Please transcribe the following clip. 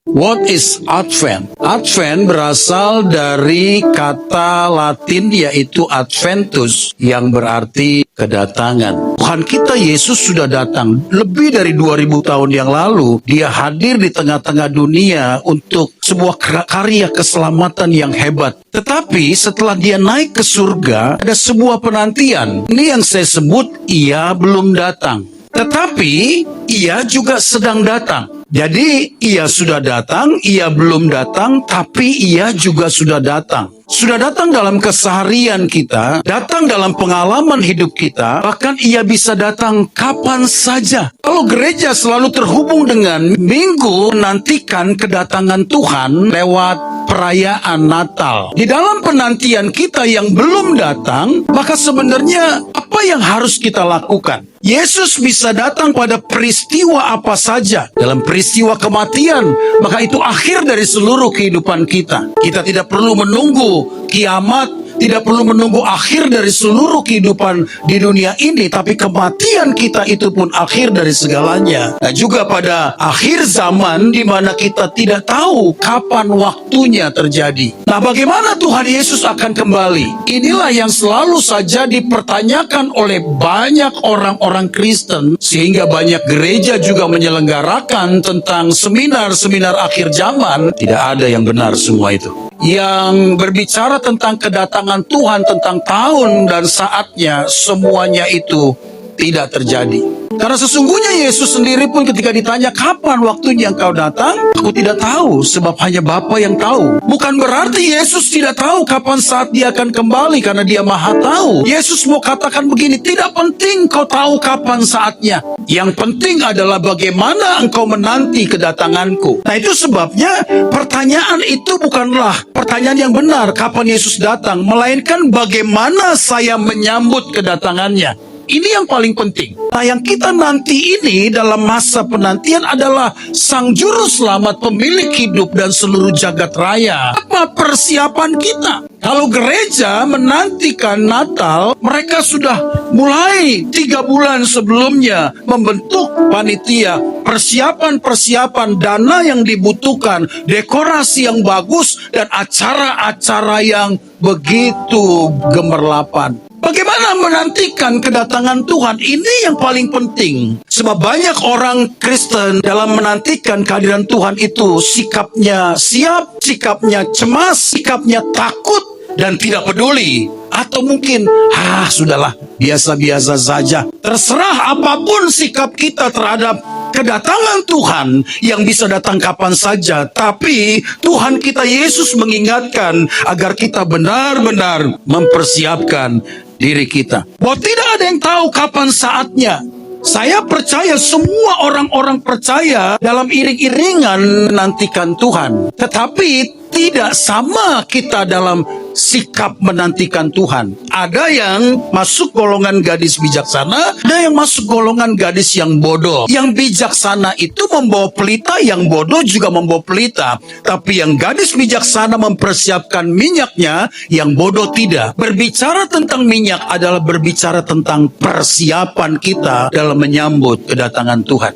What is Advent? Advent berasal dari kata Latin yaitu Adventus yang berarti kedatangan. Tuhan kita Yesus sudah datang lebih dari 2000 tahun yang lalu. Dia hadir di tengah-tengah dunia untuk sebuah karya keselamatan yang hebat. Tetapi setelah dia naik ke surga, ada sebuah penantian. Ini yang saya sebut ia belum datang. Tetapi ia juga sedang datang. Jadi ia sudah datang, ia belum datang, tapi ia juga sudah datang. Sudah datang dalam keseharian kita, datang dalam pengalaman hidup kita, bahkan ia bisa datang kapan saja. Kalau gereja selalu terhubung dengan minggu menantikan kedatangan Tuhan lewat perayaan Natal. Di dalam penantian kita yang belum datang, maka sebenarnya apa yang harus kita lakukan? Yesus bisa datang pada peristiwa apa saja. Dalam peristiwa kematian, maka itu akhir dari seluruh kehidupan kita. Kita tidak perlu menunggu kiamat, tidak perlu menunggu akhir dari seluruh kehidupan di dunia ini, tapi kematian kita itu pun akhir dari segalanya. Nah, juga pada akhir zaman di mana kita tidak tahu kapan waktunya terjadi. Nah, bagaimana Tuhan Yesus akan kembali? Inilah yang selalu saja dipertanyakan oleh banyak orang-orang Kristen, sehingga banyak gereja juga menyelenggarakan tentang seminar-seminar akhir zaman. Tidak ada yang benar semua itu. Yang berbicara tentang kedatangan Tuhan, tentang tahun dan saatnya, semuanya itu tidak terjadi. Karena sesungguhnya Yesus sendiri pun ketika ditanya kapan waktunya engkau datang, aku tidak tahu, sebab hanya Bapa yang tahu. Bukan berarti Yesus tidak tahu kapan saat dia akan kembali, karena dia maha tahu. Yesus mau katakan begini, tidak penting kau tahu kapan saatnya. Yang penting adalah bagaimana engkau menanti kedatanganku. Nah, itu sebabnya pertanyaan itu bukanlah pertanyaan yang benar, kapan Yesus datang, melainkan bagaimana saya menyambut kedatangannya. Ini yang paling penting. Nah, yang kita nanti ini dalam masa penantian adalah Sang Juru Selamat, pemilik hidup dan seluruh jagat raya. Apa persiapan kita? Kalau gereja menantikan Natal, mereka sudah mulai 3 bulan sebelumnya membentuk panitia, persiapan-persiapan, dana yang dibutuhkan, dekorasi yang bagus, dan acara-acara yang begitu gemerlapan. Bagaimana menantikan kedatangan Tuhan? Ini yang paling penting. Sebab banyak orang Kristen dalam menantikan kehadiran Tuhan itu sikapnya siap, sikapnya cemas, sikapnya takut, dan tidak peduli. Atau mungkin, sudahlah, biasa-biasa saja. Terserah apapun sikap kita terhadap kedatangan Tuhan yang bisa datang kapan saja. Tapi Tuhan kita Yesus mengingatkan agar kita benar-benar mempersiapkan diri kita. Bahwa tidak ada yang tahu kapan saatnya. Saya percaya semua orang-orang percaya dalam iring-iringan menantikan Tuhan. Tetapi tidak sama kita dalam sikap menantikan Tuhan. Ada yang masuk golongan gadis bijaksana, ada yang masuk golongan gadis yang bodoh. Yang bijaksana itu membawa pelita, yang bodoh juga membawa pelita. Tapi yang gadis bijaksana mempersiapkan minyaknya, yang bodoh tidak. Berbicara tentang minyak adalah berbicara tentang persiapan kita dalam menyambut kedatangan Tuhan.